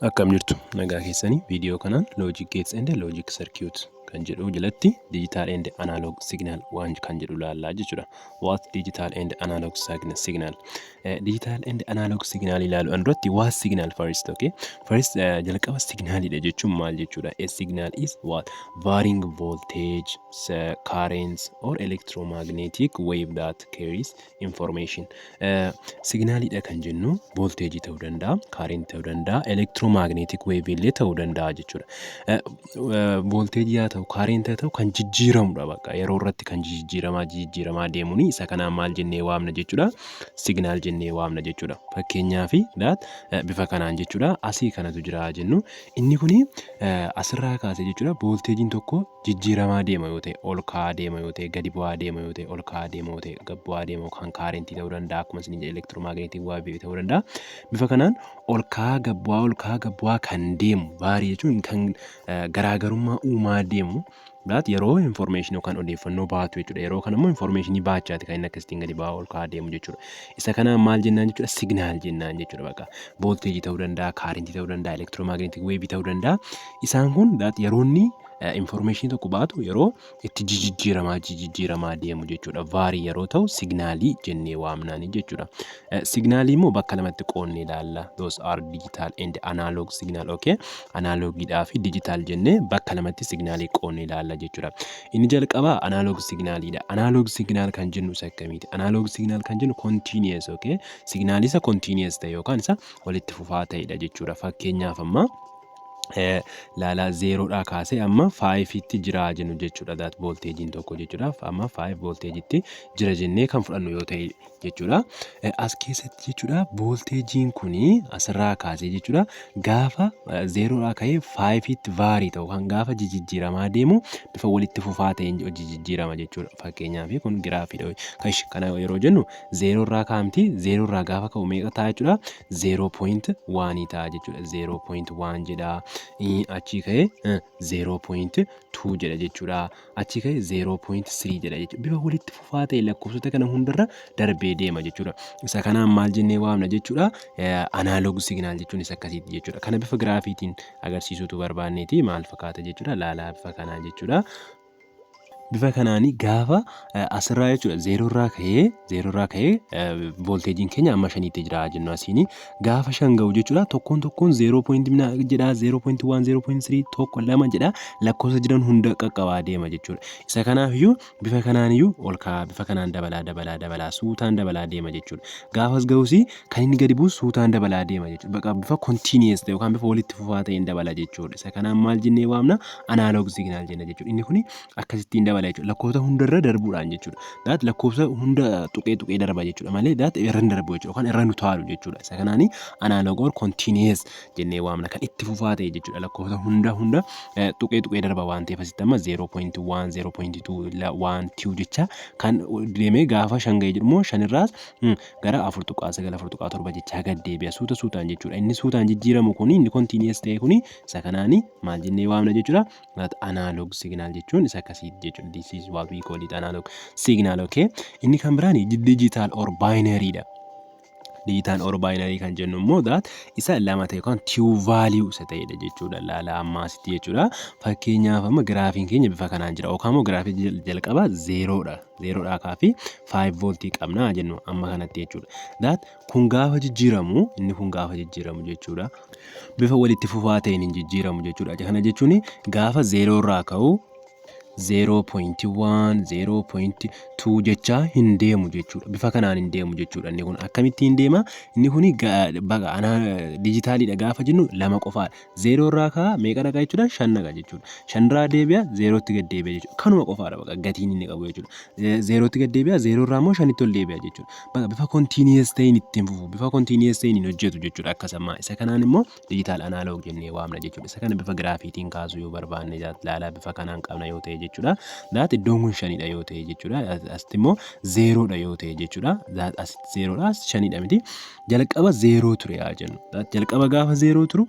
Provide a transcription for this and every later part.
Akkam jirtu nagaa keessanii viidiyoo kanaan logic gates and logic circuit kan jedhu jalatti digital and analog signal waan kan jedhu laallaa jechuudha. What digital and analog signal? Digital and analog signal ilaalu irratti what signal first, okay? First jalqaba signalidha jechuun maal jechuudha? A signal is what? Varying voltage, currents or electromagnetic wave that carries information. Signalidha kan jennu voltage ta'uu danda'a, current ta'uu danda'a, electromagnetic wave illee ta'uu danda'a jechuudha. Voltage yaa ta'u current yaa ta'u kan jijjiiramudha bakka yeroo irratti kan jijjiiramaa deemuuni isa kanaan maal jennee waamna jechuudha? Signal jennee waamna jechuudha. Fakkeenyaaf bifa kanaan jechuudha asii kanatu jira jennu inni kuni asirraa kaasee jechuudha voltagein tokko jijjiiramaa deema yoo ta'e ol ka'aa deema yoo ta'e gadi bu'aa deema yoo ta'e ol ka'aa deema yoo ta'e gadi bu'aa deema kan current ta'uu danda'a akkuma isin electromagnetic wave ta'uu danda'a. Bifa kanaan ol ka'aa gadi bu'aa kan deemu baarii jechuun kan garaagarummaa uumaa deemu daat yeroo information yookaan odeeffannoo baatu jechuudha. Yeroo kana immoo information baachaati kan inni akkasitiin gadi bu'aa ol ka'aa deemu jechuudha. Isa kanaan maal jennaan jechuudha? Signal jennaan jechuudha bakka. Voltage ta'uu danda'a, current ta'uu danda'a, electromagnetic wave ta'uu danda'a. Isaan kun daat yeroonni information tokko baatu yeroo itti jijjiiramaa deemu jechuudha. Vaarii yeroo ta'u signaalii jennee waamnaani jechuudha. Signaalii immoo bakka lamatti qoonnee ilaalla. Those are digital and analog signal, okay? Analogidhaa fi digital jennee bakka lamatti signaalii qoonnee ilaalla jechuudha. Inni jalqabaa analog signaalidha. Analog signal kan jennu isa akkamiiti? Analog signal kan jennu continuous, okay? Signaalii isa continuous ta'e yookaan isa walitti fufaa ta'edha jechuudha. Fakkeenyaaf amma laalaa 0dhaa kaasee amma 5tti jira jennu jechuudha. That voltagein tokko jechuudha. Amma 5 voltage'itti jira jennee kan fudhannu yoo ta'e jechuudha. As keessatti jechuudha voltagein kuni asirraa kaasee jechuudha gaafa 0dhaa ka'ee 5tti vaarii ta'u kan gaafa jijjiiramaa deemu bifa walitti fufaa ta'een jijjiirama jechuudha. Fakkeenyaaf kun giraafiidha. Kana yeroo jennu 0dhaa kaa'amti 0dhaa gaafa ka'u meeqa ta'a jechuudha? 0.1 ta'a jechuudha. 0.1 jedha. Achi ka'ee 0.2 jedha jechuudha. Achi ka'ee 0.3 jedha jechuudha. Bifa walitti fufaa ta'e lakkoofsota kana hundarra darbee deema jechuudha. Isa kanaan maal jennee waamna jechuudha? Analog signal jechuun isa akkasiiti jechuudha. Kana bifa giraafiitiin agarsiisuutu barbaanneeti maal fakkaata jechuudha? Laalaa bifa kanaa jechuudha. Bifa kanaanii gaafa asirraa jechuudha 0dhaa ka'ee voltagein keenya amma 5tti jira jennu asiini gaafa 5 ga'u jechuudha tokkoon 0.1 jedha 0.1 0.3 tokko 2 jedha lakkoofsa jiran hunda qaqqabaa deema jechuudha. Isa kanaafiyyuu bifa kanaaniyyuu ol ka'aa bifa kanaan dabalaa suutaan dabalaa deema jechuudha. Gaafas ga'usi kan inni gadi bu'u suutaan dabalaa deema jechuudha. Bakka bifa continuous ta'e yookaan bifa walitti fufaa ta'een dabala jechuudha. Isa kanaan maal jennee waamna? Analog signal jenna jechuudha. Inni kuni akkasittiin dabala jechuudha. Lakkoofsa hundarra darbuudhaan jechuudha. Daat lakkoofsa hunda tuqee darba jechuudha malee daat irra hin darbu jechuudha yookaan irra hin utaalu jechuudha. Isa kanaanii analog or continuous jennee waamna kan itti fufaa ta'e jechuudha. Lakkoofsa hunda tuqee darba waan ta'eef asitti amma 0.1 0.2 1 2 jecha kan deemee gaafa 5 ga'ee jedhu immoo 5 irraas gara 4.9 4.7 jecha gad deebi'a suutaan jechuudha. Inni suutaan jijjiiramu kuni inni continuous ta'e kuni isa kanaanii maal jennee waamna jechuudha? Analog signal jechuun isa akkasiiti jechuudha. This is what we call it analog signal, okay? Inni kan biraan digital or binary dha. Digital or binary kan jennu immoo daat isa lama ta'e yookaan two value isa ta'edha jechuudha. Laala ammaasitti jechuudha. Fakkeenyaaf amma giraafiin keenya bifa kanaan jira yookaan immoo giraafii jalqaba 0dhaa kaafii 5 voltii qabna jennu amma kanatti jechuudha. Daat kun gaafa jijjiiramu inni kun gaafa jijjiiramu jechuudha. Bifa walitti fufaa ta'een hin jijjiiramu jechuudha. Kana jechuun gaafa 0dhaa ka'u 0.1 0.2 jecha hin deemu jechuudha. Bifa kanaan hin deemu jechuudha. Inni kun akkamitti hin deema? Inni kuni dijitaalidha gaafa jennu lama qofaadha. 0dhaa ka'aa meeqa dhaqa jechuudha? 5 dhaqa jechuudha. 5irraa deebi'a 0tti gad deebi'a jechuudha. Kanuma qofaadha bakka gatiin inni qabu jechuudha. 0tti gad deebi'a 0irraa immoo 5tti ol deebi'a jechuudha. Bakka bifa continuous ta'een ittiin fufu bifa continuous ta'een hin hojjetu jechuudha akkasuma. Isa kanaan immoo digital analog jennee waamna jechuudha. Isa kana bifa giraafiitiin kaasuu yoo barbaanne laalaa bifa kanaan qabna yoo ta'e jechuudha. Daat iddoon kun 5dha yoo ta'e jechuudha. Asitti immoo 0dha yoo ta'e jechuudha. Daat asitti 0dha 5dha miti. Jalqaba 0 ture yaa jennu. Daat jalqaba gaafa 0 turu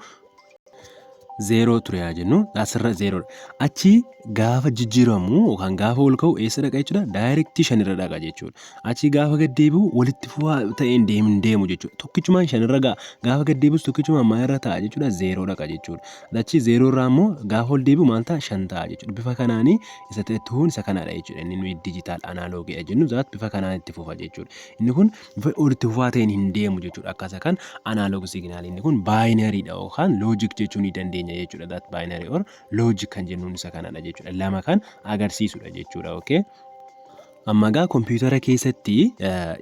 0 ture haa jennu asirra 0 achi gaafa jijjiiramu yookaan gaafa ol ka'u eessa dhaqa jechuudha daayirektii 5 irra dhaqa jechuudha. Achi gaafa gad deebi'u walitti fufaa ta'een deemu jechuudha. Tokkichumaan 5 irra gaafa gad deebus tokkichumaan maal irra ta'a jechuudha 0 dhaqa jechuudha. Achi 0 irraa immoo gaafa ol deebi'u maal ta'a 5 ta'a jechuudha. Bifa kanaanii isa ta'ettuun isa kanaadha jechuudha. Inni nuyi diijitaal anaaloogii jennu zaat bifa kanaan itti fufa jechuudha. Inni kun bifa walitti fufaa ta'een hin deemu jechuudha. Akkasa kan anaaloog signaalii inni kun baayinariidha yookaan loojik jechuu ni dandeenya jechuudha. That binary or logic kan jennuun isa kanadha jechuudha. Lama kan agarsiisudha jechuudha. Okay. Amma gaa kompiitara keessatti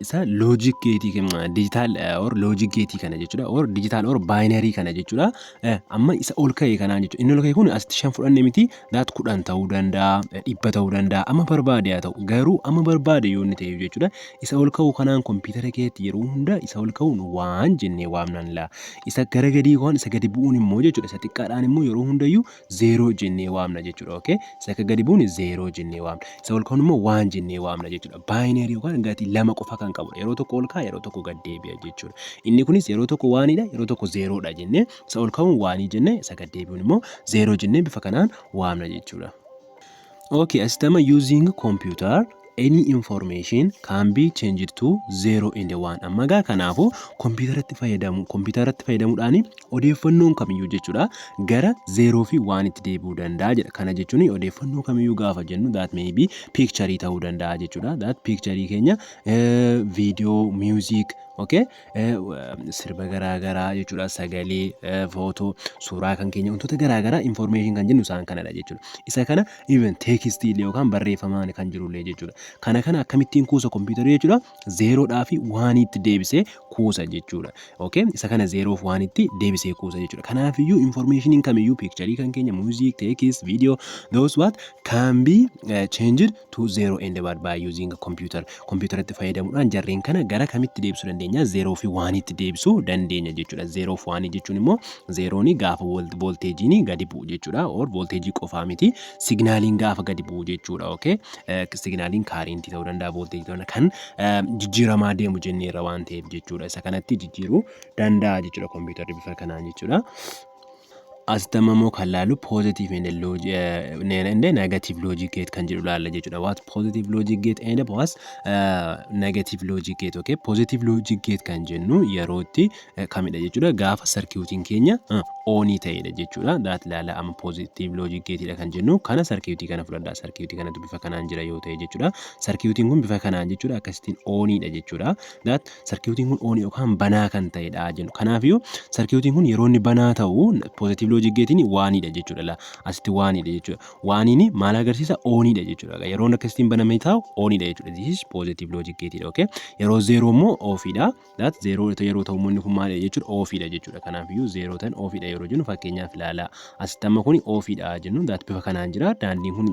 isa logic geetii digital or logic geetii kana jechuudha or digital or binary kana jechuudha. Amma isa ol ka'e kanaan jechuudha. Inni ol ka'e kun asitti 5 fudhanne miti that 10 ta'uu danda'a, 100 ta'uu danda'a, amma barbaade haa ta'u. Garuu amma barbaade yoo inni ta'e jechuudha. Isa ol ka'u kanaan kompiitara keetti yeroo hunda isa ol ka'uun waan jennee waamnan laa. Isa gara gadii waan isa gadi bu'uun immoo jechuudha. Isa xiqqaadhaan immoo yeroo hundayyuu 0 jennee waamna jechuudha. Okay? Isa gadi bu'uun 0 jennee waamna. Isa ol ka'uun immoo waan jennee waamna jechuudha. Baayinari yookaan gatii lama qofa kan qabudha. Yeroo tokko ol ka'a, yeroo tokko gad deebi'a jechuudha. Inni kunis yeroo tokko waanidha, yeroo tokko 0dha jennee isa ol ka'uun waanii jennee isa gad deebi'uun immoo 0 jennee bifa kanaan waamna jechuudha. Okay, asitti amma using computer any information can be changed to 0 and 1. Amma gaa kanaafu kompiitaratti fayyadamuudhaan odeeffannoon kamiyyuu jechuudha gara 0 fi 1 itti deebi'uu danda'a jedha. Kana jechuun odeeffannoo kamiyyuu gaafa jennu that may be picture ta'uu danda'a jechuudha. That picture keenya video, music, okay, sirba garaagaraa jechuudha, sagalee, footoo, suuraa kan keenya wantoota garaagaraa information kan jennu isaan kanadha jechuudha. Isa kana even text illee yookaan barreeffamaan kan jirullee jechuudha. Kana akkamittiin kuusa kompiitara jechuudha 0dhaa fi 1 itti deebisee kuusa jechuudha. Okay, isa kana 0 fi 1 itti deebisee kuusa jechuudha. Kanaaf iyyuu information kamiyyuu picture kan keenya music, text, video, those what can be changed to 0 and 1 by using a computer. Kompiitaratti fayyadamuudhaan jarreen kana gara kamitti deebisuu dandeenya 0 fi 1 itti deebisuu dandeenya jechuudha. 0 fi 1 jechuun immoo 0ni gaafa volteejiin gadi bu'u jechuudha or volteejii qofaa miti signaaliin gaafa gadi bu'u jechuudha. Okay, signaaliin kaarentii ta'uu danda'a, volteejii ta'uu danda'a, kan jijjiiramaa deemu jenneerra waan ta'eef jechuudha. Isa kanatti jijjiiruu danda'a jechuudha kompiitarri bifa kanaan jechuudha. Asitti immoo kan laalu positive and negative logic gate kan jedhu laalla jechuudha. What positive logic gate and what negative logic gate. Okay, positive logic gate kan jennu yeroo itti kamidha jechuudha gaafa sarkiitiin keenya onii ta'edha jechuudha. That laala amma positive logic gateedha kan jennu kana sarkiitii kana fudhadhaa. Sarkiitii kanatu bifa kanaan jira yoo ta'e jechuudha. Sarkiitiin kun bifa kanaan jechuudha akkasittiin oniidha jechuudha. That sarkiitiin kun onii yookaan banaa kan ta'edha jennu. Kanaafiyyuu sarkiitiin kun yeroo inni banaa ta'u positive logic gatein waanidha jechuudha. Asitti waanidha jechuudha. Waaniin maal agarsiisa? Oniidha jechuudha. Yeroo akkasittiin banamee taa'u oniidha jechuudha. This is positive logic gateidha. Okay, yeroo 0 immoo offidha. That 0 yeroo ta'u immoo kun maal jechuudha? Offidha jechuudha. Kanaafiyyuu 0 tan offidha yeroo jennu fakkeenyaaf ilaala. Asitti amma kun offidha jennu that bifa kanaan jira. Daandiin kun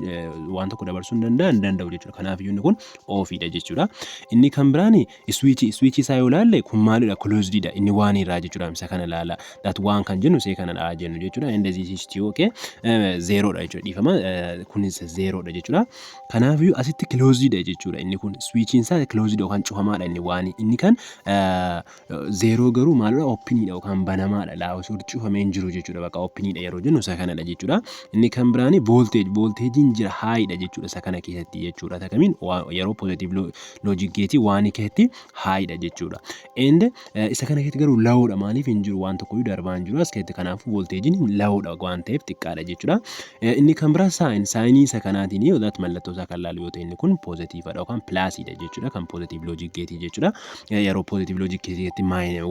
waan tokko dabarsuu hin danda'u jechuudha. Kanaafiyyuu inni kun offidha jechuudha. Inni kan biraan switch isaa yoo ilaalle kun maalidha? Closedidha. Inni waan irraa jechuudha. Isa kana ilaala. That waan kan jennu see kanadha jennu jechuudha. እንደዚህ ሲስቲ ኦኬ 0 dha jechuudha. Dhiifama kunis 0 dha jechuudha. Kanaafiyyuu asitti closed dha jechuudha. Inni kun switchiin isaa closed yookaan cufamaadha inni waan. Inni kan 0 garuu maalidha? Openidha yookaan banamaadha. Laawusuu cufamee hin jiru jechuudha. Bakka openidha yeroo jennu isa kanadha jechuudha. Inni kan biraan volteejiin jira highidha jechuudha. Isa kana keessatti jechuudha. Takamiin yeroo positive logic gate waan keessatti highidha jechuudha. And isa kana keessatti garuu lowdha. Maaliif hin jiru? Waan tokko darbaa hin jiru as keessatti. Kanaafuu volteejiin lawudha waan ta'eef xiqqaadha jechuudha. Inni kan biraa saayinii isa kanaatiin yoo ta'u mallattoo isaa kan laalu yoo ta'e inni kun poozitiividha yookaan pilaasidha jechuudha. Kan poozitiiv loojik geetii jechuudha. Yeroo poozitiiv loojik geetii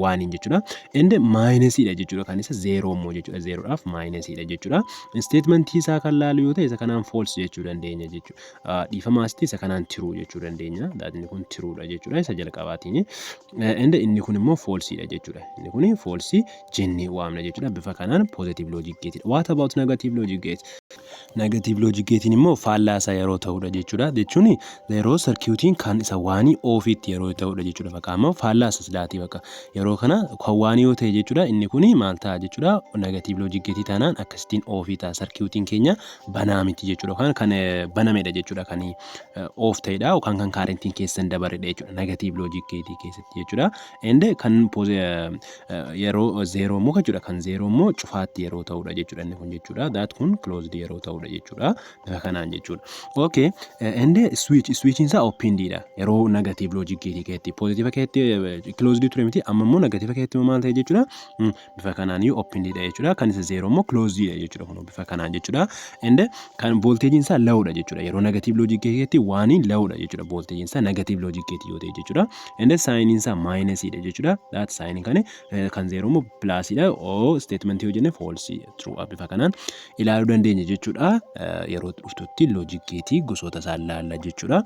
waaniin jechuudha. Inni maayinasiidha jechuudha. Kan isa 0 immoo jechuudha. 0dhaaf maayinasiidha jechuudha. Isteetmentii isaa kan laalu yoo ta'e isa kanaan foolsi jechuu dandeenya jechuudha. Dhiifamaasti isa kanaan tiruu jechuu dandeenya. Inni kun tiruudha jechuudha. Isa jalqabaatiin. Inni kun immoo foolsiidha jechuudha. Inni kun foolsii jennee waamna jechuudha. Bifa kanaan positive logic gate. What about negative logic gate? Negative logic gate immoo faallaasaa yeroo ta'udha jechuudha. Jechuun yeroo sarkiitiin kan isa waanii ofiitti yeroo ta'udha jechuudha. Bakka ammoo faallaasa silaatii bakka yeroo kana kan waanii yoo ta'e jechuudha. Inni kun maal ta'a jechuudha. Negative logic gate taanaan akkasitiin ofii ta'a. Sarkiitiin keenya banaa miti jechuudha. Yookaan kan banamedha jechuudha. Kan off ta'edha yookaan kan kaarentiin keessan dabaredha jechuudha. Negative logic gate keessatti jechuudha. And kan yeroo 0 immoo jechuudha. Kan 0 immoo cufaatti yeroo ta'udha jechuudha inni kun jechuudha. That kun closed yeroo ta'udha jechuudha. Bifa kanaan jechuudha. Okay, and switch isaa opened dha. Yeroo negative logic gate keetti positive keetti closed ture miti amma immoo negative keetti maal ta'e jechuudha. Bifa kanaan opened dha jechuudha. Kan isa zero immoo closed dha jechuudha. Kun bifa kanaan jechuudha. And kan voltage isaa low dha jechuudha. Yeroo negative logic gate keetti waan low dha jechuudha. Voltage isaa negative logic gate yoo ta'e jechuudha. And sign isaa minus dha jechuudha. That sign kan zero immoo plus dha. O statement yoo jenne false true bifa kanaan ilaaluu dandeenya jechuudha. Yeroo dhuftutti logic gate gosoota isaa ilaalla jechuudha.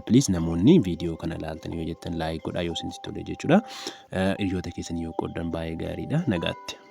Please namoonni video kana ilaaltanii yoo jettan like godhaa yoo isinitti tole jechuudha. Hiriyoota keessanii yoo qooddan baay'ee gaariidha. Nagaatti.